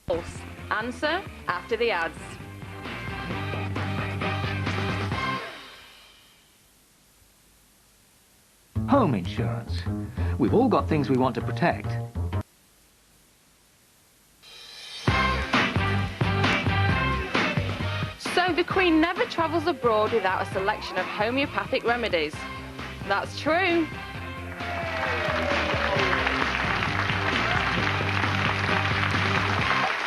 False. Answer after the ads. Home insurance. We've all got things we want to protect. So the Queen never travels abroad without a selection of homeopathic remedies. That's true.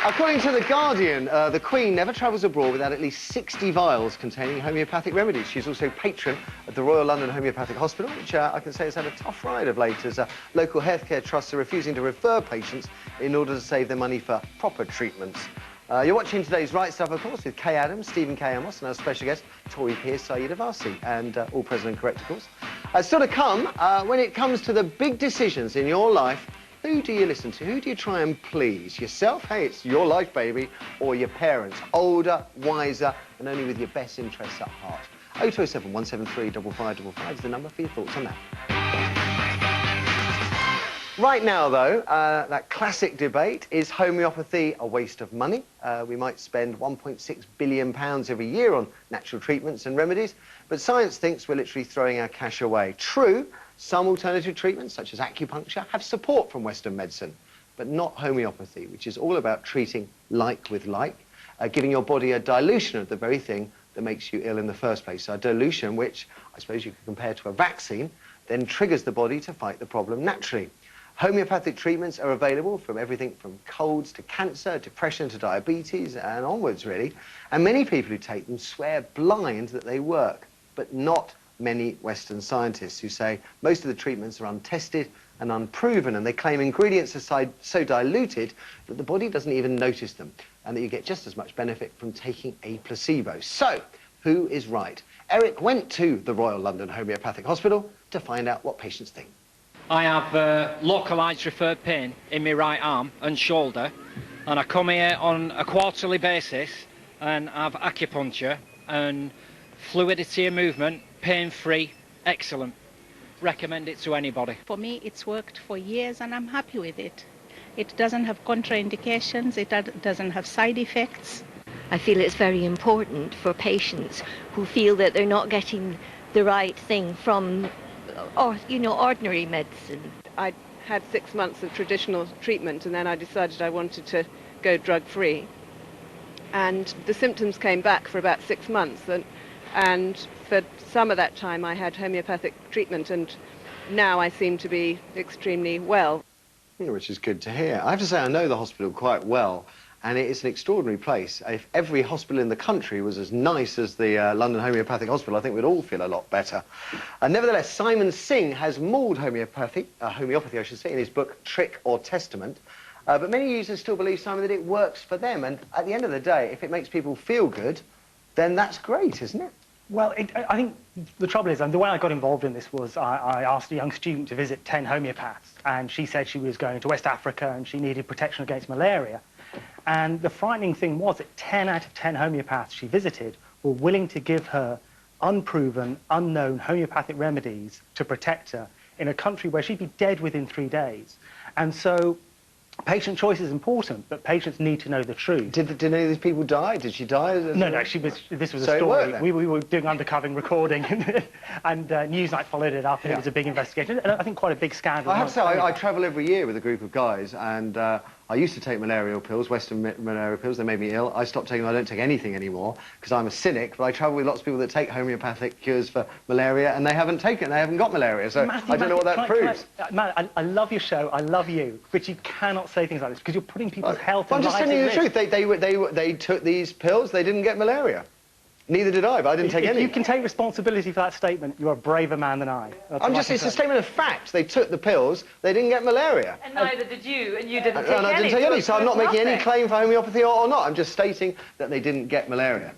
According to The Guardian, the Queen never travels abroad without at least 60 vials containing homeopathic remedies. She's also patron of the Royal London Homeopathic Hospital, which I can say has had a tough ride of late as local healthcare trusts are refusing to refer patients in order to save their money for proper treatments. You're watching today's Right Stuff, of course, with Kay Adams, Stephen K. Amos, and our special guest, Tori Pierce, Saeed Avasi, and all present and correct, of course. Still to come, when it comes to the big decisions in your life, who do you listen to? Who do you try and please? Yourself? Hey, it's your life, baby. Or your parents? Older, wiser, and only with your best interests at heart. 0207 173 5555 is the number for your thoughts on that. Right now, though, that classic debate, is homeopathy a waste of money? We might spend £1.6 billion every year on natural treatments and remedies, but science thinks we're literally throwing our cash away. True, some alternative treatments, such as acupuncture, have support from Western medicine, but not homeopathy, which is all about treating like with like, giving your body a dilution of the very thing that makes you ill in the first place. A dilution which, I suppose you could compare to a vaccine, then triggers the body to fight the problem naturally. Homeopathic treatments are available from everything from colds to cancer, depression to diabetes, and onwards, really. And many people who take them swear blind that they work, but not many Western scientists who say most of the treatments are untested and unproven, and they claim ingredients are so diluted that the body doesn't even notice them, and that you get just as much benefit from taking a placebo. So, who is right? Eric went to the Royal London Homeopathic Hospital to find out what patients think. I have localised referred pain in my right arm and shoulder, and I come here on a quarterly basis and have acupuncture and fluidity of movement, pain-free, excellent. Recommend it to anybody. For me, it's worked for years and I'm happy with it. It doesn't have contraindications, it doesn't have side effects. I feel it's very important for patients who feel that they're not getting the right thing from, ordinary medicine. I had 6 months of traditional treatment and then I decided I wanted to go drug-free. And the symptoms came back for about 6 months. And for some of that time I had homeopathic treatment, and now I seem to be extremely well. Which is good to hear. I have to say I know the hospital quite well, and it is an extraordinary place. If every hospital in the country was as nice as the London Homeopathic Hospital, I think we'd all feel a lot better. Nevertheless, Simon Singh has mauled homeopathy, I should say, in his book Trick or Testament. But many users still believe, Simon, that it works for them, and at the end of the day, if it makes people feel good, then that's great, isn't it? Well, I think the trouble is, and the way I got involved in this was I asked a young student to visit 10 homeopaths, and she said she was going to West Africa and she needed protection against malaria. And the frightening thing was that 10 out of 10 homeopaths she visited were willing to give her unproven, unknown homeopathic remedies to protect her in a country where she'd be dead within 3 days. And so patient choice is important, but patients need to know the truth. Did any of these people die? Did she die? No, this was So a it story. worked, We were doing undercover recording, and Newsnight followed it up, and it was a big investigation, and I think quite a big scandal. I have to say, I travel every year with a group of guys, and I used to take malarial pills, Western malarial pills. They made me ill. I stopped taking them. I don't take anything anymore because I'm a cynic, but I travel with lots of people that take homeopathic cures for malaria, and they haven't taken it. They haven't got malaria, so I don't know what that proves. Matt, I love your show. I love you, but you cannot say things like this because you're putting people's health and lives at risk. I'm just telling you the truth. They took these pills. They didn't get malaria. Neither did I, but I didn't take any. If you can take responsibility for that statement, you're a braver man than I. It's a statement of fact. They took the pills, they didn't get malaria. And neither did you, and you didn't take any. I didn't take any, so I'm not making any claim for homeopathy or not. I'm just stating that they didn't get malaria.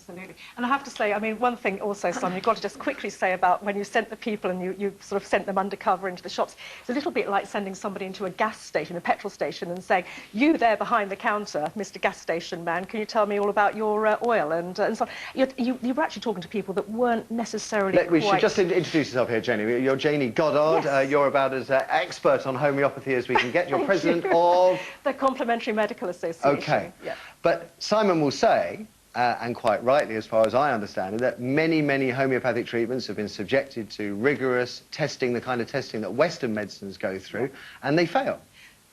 Absolutely. And I have to say, I mean, one thing also, Simon, you've got to just quickly say about when you sent the people and you sort of sent them undercover into the shops, it's a little bit like sending somebody into a gas station, a petrol station, and saying, you there behind the counter, Mr. Gas Station Man, can you tell me all about your oil? And so on. You were actually talking to people that weren't necessarily We should just introduce yourself here, Janie. You're Janie Goddard. Yes. You're about as expert on homeopathy as we can get. You're president of... the Complementary Medical Association. OK. Yeah. But Simon will say, and quite rightly as far as I understand it, that many, many homeopathic treatments have been subjected to rigorous testing, the kind of testing that Western medicines go through, and they fail.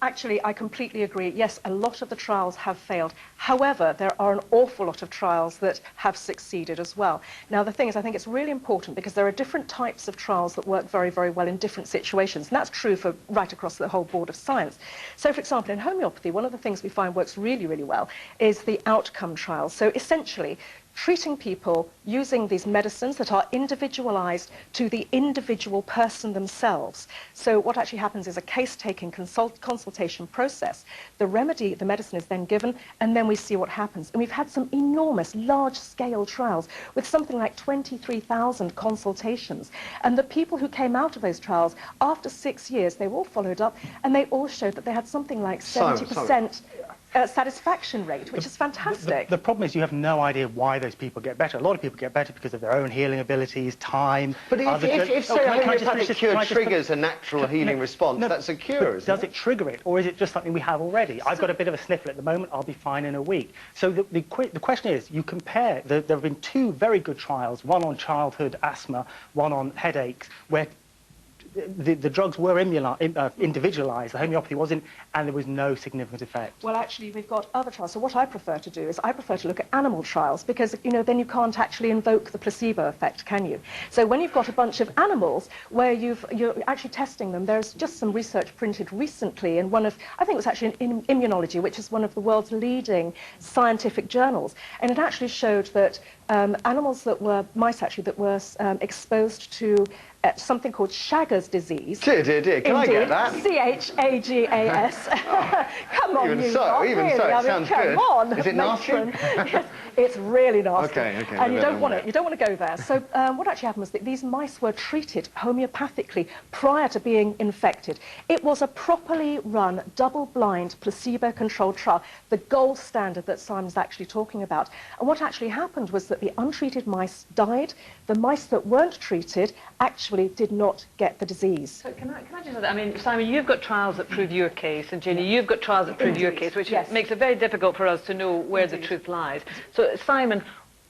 Actually, I completely agree. Yes, a lot of the trials have failed. However, there are an awful lot of trials that have succeeded as well. Now, the thing is, I think it's really important because there are different types of trials that work very, very well in different situations. And that's true for right across the whole board of science. So, for example, in homeopathy, one of the things we find works really, really well is the outcome trials. So, essentially, treating people using these medicines that are individualized to the individual person themselves. So what actually happens is a case-taking consultation process. The remedy, the medicine is then given, and then we see what happens. And we've had some enormous, large-scale trials with something like 23,000 consultations. And the people who came out of those trials, after 6 years, they were all followed up, and they all showed that they had something like 70% satisfaction rate, which is fantastic. The problem is you have no idea why those people get better. A lot of people get better because of their own healing abilities, time... But if say, a homeopathic cure triggers a natural healing response, that's a cure, isn't it? Does it trigger it, or is it just something we have already? I've got a bit of a sniffle at the moment, I'll be fine in a week. So the question is, you compare... There have been 2 very good trials, one on childhood asthma, one on headaches, where the drugs were individualized, the homeopathy wasn't, and there was no significant effect. Well, actually, we've got other trials. So what I prefer to do is I prefer to look at animal trials because, you know, then you can't actually invoke the placebo effect, can you? So when you've got a bunch of animals where you're actually testing them, there's just some research printed recently in one of, I think it was actually in Immunology, which is one of the world's leading scientific journals, and it actually showed that animals that were, mice actually, that were exposed to something called Chagas disease. Dear. Can I get that? C-H-A-G-A-S. Come on, even you so, lot, even really. so, it I mean, sounds come good. on, Is it nasty? Yes, it's really nasty. Okay, and you don't want it. You don't want to go there. So what actually happened was that these mice were treated homeopathically prior to being infected. It was a properly run, double-blind, placebo-controlled trial, the gold standard that Simon's actually talking about. And what actually happened was that the untreated mice died. The mice that weren't treated actually did not get the disease. So can I just say that? I mean, Simon, you've got trials that prove your case, and Jenny, you've got trials that prove your case, which makes it very difficult for us to know where the truth lies. So, Simon,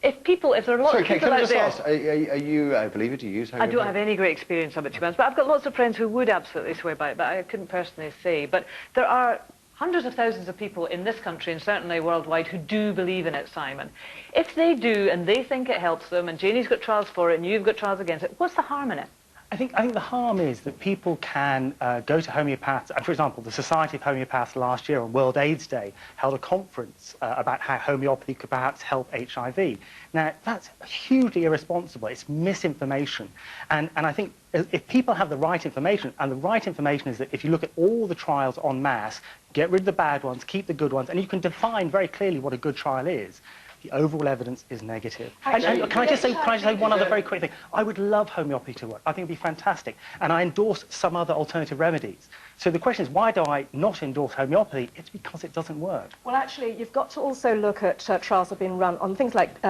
if there are lots of people out there... Ask, are you, I believe it, do you use homeopathy? I don't have any great experience of it, to be honest, but I've got lots of friends who would absolutely swear by it, but I couldn't personally say. But there are hundreds of thousands of people in this country, and certainly worldwide, who do believe in it, Simon. If they do, and they think it helps them, and Janie's got trials for it, and you've got trials against it, what's the harm in it? I think the harm is that people can go to homeopaths. For example, the Society of Homeopaths last year on World AIDS Day held a conference about how homeopathy could perhaps help HIV. Now, that's hugely irresponsible. It's misinformation. And I think if people have the right information, and the right information is that if you look at all the trials en masse, get rid of the bad ones, keep the good ones, and you can define very clearly what a good trial is, the overall evidence is negative. And can I just say one other very quick thing? I would love homeopathy to work. I think it would be fantastic. And I endorse some other alternative remedies. So the question is, why do I not endorse homeopathy? It's because it doesn't work. Well, actually, you've got to also look at trials that have been run on things like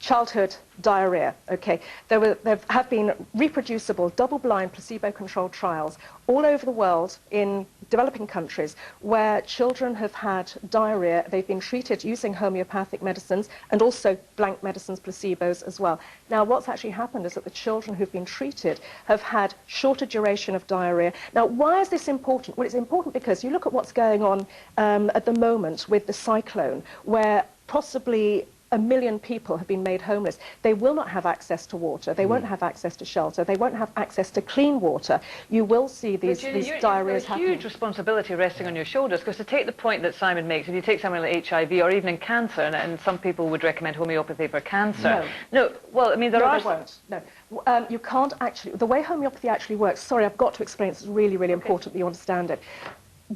childhood diarrhea. Okay, there have been reproducible, double-blind, placebo-controlled trials all over the world in developing countries where children have had diarrhea. They've been treated using homeopathic medicines and also blank medicines, placebos as well. Now, what's actually happened is that the children who've been treated have had shorter duration of diarrhea. Now, why is this important? Well, it's important because you look at what's going on at the moment with the cyclone, where possibly 1 million people have been made homeless. They will not have access to water. They won't have access to shelter. They won't have access to clean water. You will see these diarrheas happening. There's a huge responsibility resting on your shoulders, because to take the point that Simon makes, if you take something like HIV or even in cancer, and some people would recommend homeopathy for cancer. No. Well, I mean, there are... They won't. No. You can't actually... The way homeopathy actually works... Sorry, I've got to explain. It's really, really important that you understand it.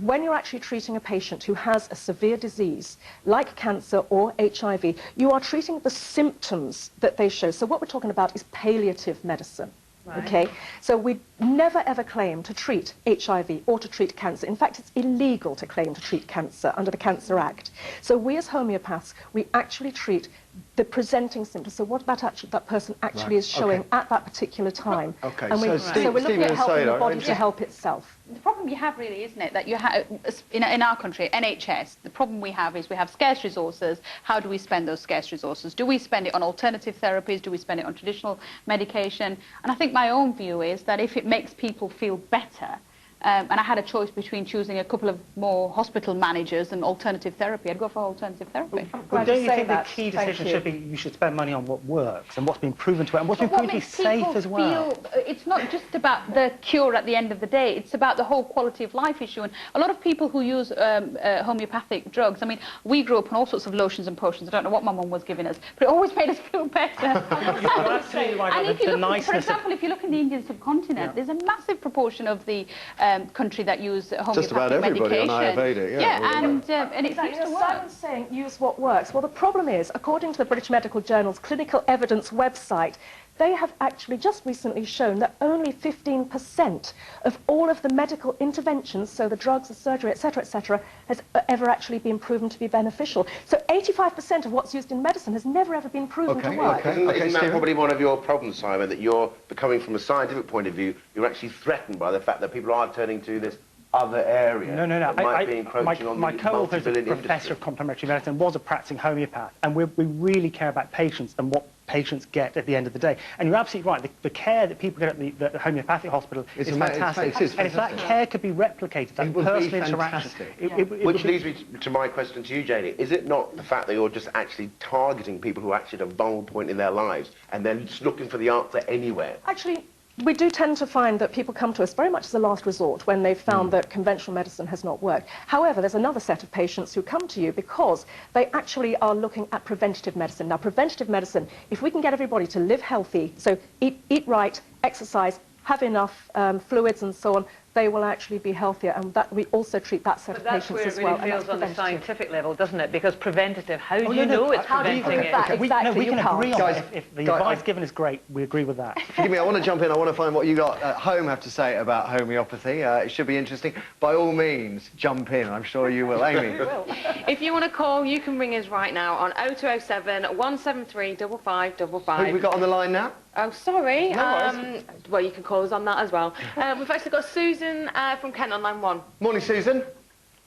when you're actually treating a patient who has a severe disease, like cancer or HIV, you are treating the symptoms that they show. So what we're talking about is palliative medicine. Right. Okay, so we never ever claim to treat HIV or to treat cancer. In fact, it's illegal to claim to treat cancer under the Cancer Act. So we as homeopaths, we actually treat the presenting symptoms. So what that person actually is showing at that particular time. Okay, and so we're looking at helping the body to help itself. The problem you have really, isn't it, that you have, in our country, NHS, the problem we have is we have scarce resources. How do we spend those scarce resources? Do we spend it on alternative therapies? Do we spend it on traditional medication? And I think my own view is that if it makes people feel better, and I had a choice between choosing a couple of more hospital managers and alternative therapy, I'd go for alternative therapy. Well, don't you think the key decision should be you should spend money on what works and what's been proven to work and what's been proven to be safe as well? It's not just about the cure at the end of the day, it's about the whole quality of life issue. And a lot of people who use homeopathic drugs, I mean, we grew up on all sorts of lotions and potions. I don't know what my mum was giving us, but it always made us feel better. You're absolutely right. And if you look, for example, if you look in the Indian subcontinent, there's a massive proportion of the country that use homeopathic just about everybody medication. on Ayurveda, and it seems to work. Simon's saying use what works. Well, the problem is, according to the British Medical Journal's Clinical Evidence website, they have actually just recently shown that only 15% of all of the medical interventions, so the drugs, the surgery, etc., has ever actually been proven to be beneficial. So 85% of what's used in medicine has never ever been proven to work. Isn't that probably one of your problems, Simon, that you're becoming, from a scientific point of view, you're actually threatened by the fact that people are turning to this other area? No. That might be encroaching on my the co-author is a multi-billion professor industry. of complementary medicine, was a practicing homeopath, and we really care about patients and what patients get at the end of the day. And you're absolutely right, the care that people get at the homeopathic hospital is fantastic. And if that care could be replicated, that personal interaction... Which leads me to my question to you, Janie. Is it not the fact that you're just actually targeting people who are actually at a vulnerable point in their lives and then just looking for the answer anywhere? Actually, we do tend to find that people come to us very much as a last resort when they've found that conventional medicine has not worked. However, there's another set of patients who come to you because they actually are looking at preventative medicine. Now, preventative medicine, if we can get everybody to live healthy, so eat right, exercise, have enough fluids and so on, they will actually be healthier, and that we also treat that set of patients as well. But that's where it really fails on the scientific level, doesn't it? Because preventative, how do you no, know it's preventing it? We can agree on that. If the advice given is great, we agree with that. Forgive me, I want to jump in. I want to find what you got at home have to say about homeopathy. It should be interesting. By all means, jump in. I'm sure you will. Amy? If you want to call, you can ring us right now on 0207 173 5555. Who have we got on the line now? Oh, sorry. No well, you can call us on that as well. We've actually got Susan from Kent on line 1. Morning, Susan.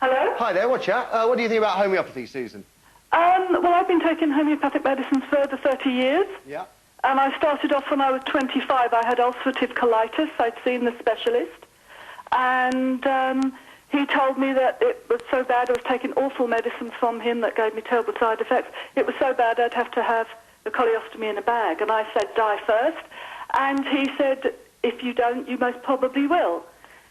Hello? Hi there, what's up? What do you think about homeopathy, Susan? Well, I've been taking homeopathic medicines for over 30 years. Yeah. And I started off when I was 25. I had ulcerative colitis. I'd seen the specialist. And he told me that it was so bad. I was taking awful medicines from him that gave me terrible side effects. It was so bad I'd have to have a coleostomy in a bag. And I said, die first. And he said, if you don't, you most probably will.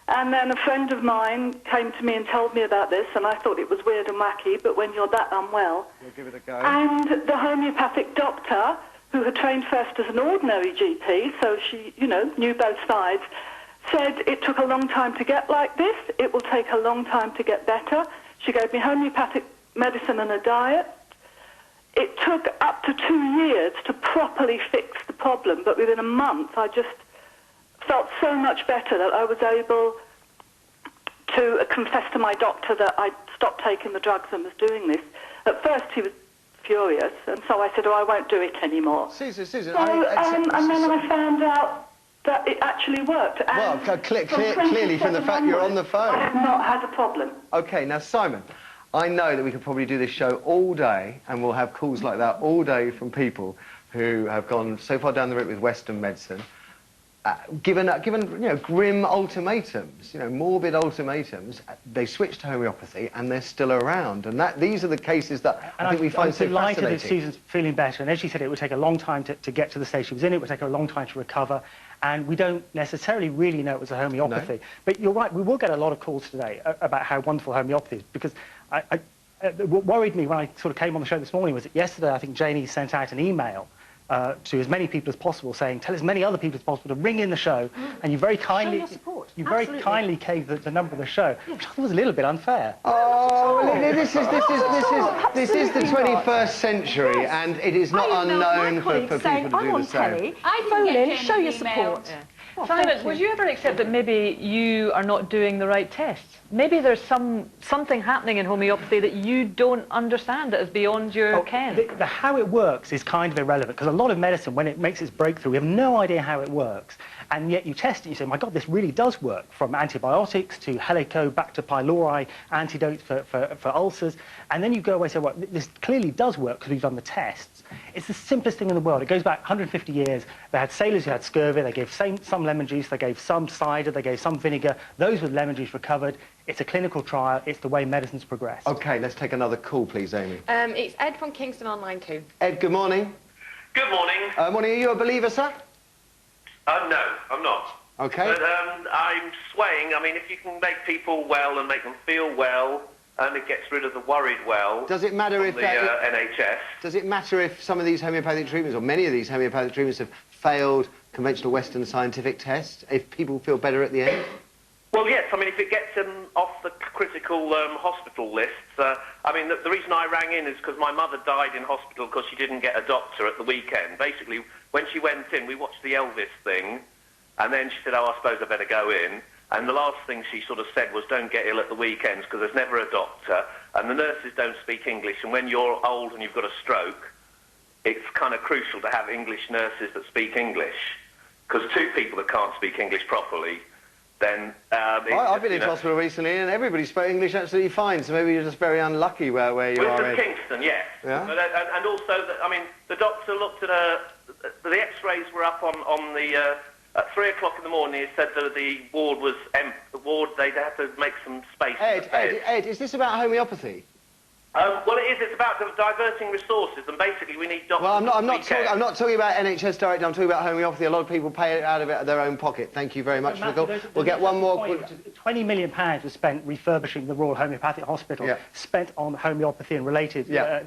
And then a friend of mine came to me and told me about this, and I thought it was weird and wacky, but when you're that unwell... We'll give it a go. And the homeopathic doctor, who had trained first as an ordinary GP, so she, you know, knew both sides, said it took a long time to get like this, it will take a long time to get better. She gave me homeopathic medicine and a diet. It took up to 2 years to properly fix the problem, but within a month I just felt so much better that I was able to confess to my doctor that I'd stopped taking the drugs and was doing this. At first he was furious, and so I said, oh, I won't do it anymore. Susan, So, and then I found out that it actually worked. Well, clearly from the fact you're on the phone. I have not had a problem. OK, now, Simon, I know that we could probably do this show all day, and we'll have calls like that all day from people who have gone so far down the route with Western medicine, given you know, grim ultimatums, you know, morbid ultimatums, they switch to homeopathy and they're still around. And these are the cases that I think we find so fascinating. I'm delighted that Susan's feeling better. And as she said, it would take a long time to get to the stage she was in. It would take her a long time to recover. And we don't necessarily really know it was a homeopathy. No. But you're right, we will get a lot of calls today about how wonderful homeopathy is, because what worried me when I sort of came on the show this morning was that yesterday I think Janie sent out an email to as many people as possible, saying, tell as many other people as possible to ring in the show, and you very kindly, very kindly gave the number of the show, which I thought was a little bit unfair. Oh, well, this is the 21st century, and it is not unknown for people to do the same. Phone in, show your support. Yeah. Simon, would you ever accept that maybe you are not doing the right tests? Maybe there's something happening in homeopathy that you don't understand, that is beyond your ken. The how it works is kind of irrelevant, because a lot of medicine, when it makes its breakthrough, we have no idea how it works. And yet you test it, and you say, my God, this really does work, from antibiotics to Helicobacter pylori antidotes for ulcers. And then you go away and say, well, this clearly does work because we've done the tests. It's the simplest thing in the world. It goes back 150 years. They had sailors who had scurvy. They gave some lemon juice. They gave some cider. They gave some vinegar. Those with lemon juice recovered. It's a clinical trial. It's the way medicine's progressed. OK, let's take another call, please, Amy. It's Ed from Kingston on line 2. Ed, good morning. Good morning. Morning. Are you a believer, sir? No, I'm not. OK. But I'm swaying. I mean, if you can make people well and make them feel well, and it gets rid of the worried well. Does it matter if the NHS? Does it matter if some of these homeopathic treatments, or many of these homeopathic treatments, have failed conventional Western scientific tests? If people feel better at the end? Well, yes. I mean, if it gets them off the critical hospital lists. I mean, the reason I rang in is because my mother died in hospital because she didn't get a doctor at the weekend. Basically, when she went in, we watched the Elvis thing, and then she said, oh, I suppose I better go in. And the last thing she sort of said was, don't get ill at the weekends because there's never a doctor, and the nurses don't speak English, and when you're old and you've got a stroke, it's kind of crucial to have English nurses that speak English, because two people that can't speak English properly, then... I've been in hospital recently, and everybody spoke English absolutely fine, so maybe you're just very unlucky where you are. With Kingston, yes. Yeah? But, and also, I mean, the doctor looked at the X-rays were up on the... At 3 o'clock in the morning, he said that the ward was empty. The ward, they'd have to make some space. Ed, is this about homeopathy? Well, it is. It's about diverting resources, and basically we need doctors. Well, I'm not talking about NHS directly. I'm talking about homeopathy. A lot of people pay it out of their own pocket. Thank you very much for the call. We'll get one more. £20 million was spent refurbishing the Royal Homeopathic Hospital, spent on homeopathy and related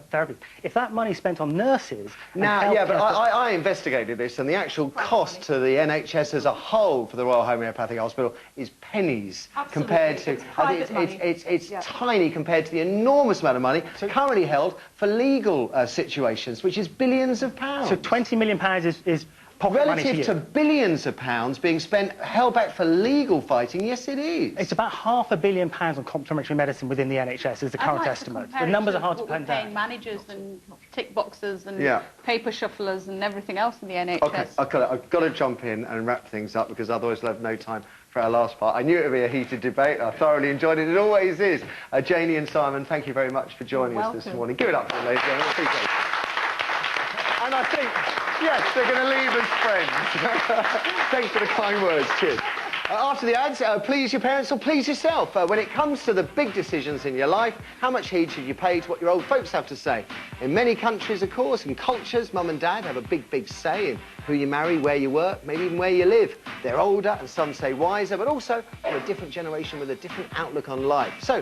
therapy. If that money spent on nurses... But I investigated this, and the actual cost to the NHS as a whole for the Royal Homeopathic Hospital is pennies compared to... It's tiny compared to the enormous amount of money currently held for legal situations, which is billions of pounds. So £20 million is pocket money relative to billions of pounds being spent, held back for legal fighting. Yes, it is. It's about £500 million on complementary medicine within the NHS is the current estimate. The numbers are hard to pin down. Managers and tick boxes and paper shufflers and everything else in the NHS. OK, I've got to jump in and wrap things up because otherwise we'll have no time for our last part. I knew it would be a heated debate. I thoroughly enjoyed it. It always is. Janie and Simon, thank you very much for joining us this morning. Give it up for them, ladies and gentlemen. Appreciate it. And I think, yes, they're going to leave as friends. Thanks for the kind words. Cheers. After the ads, please your parents or please yourself. When it comes to the big decisions in your life, how much heed should you pay to what your old folks have to say? In many countries, of course, and cultures, mum and dad have a big say in who you marry, where you work, maybe even where you live. They're older and some say wiser, but also from a different generation with a different outlook on life. So,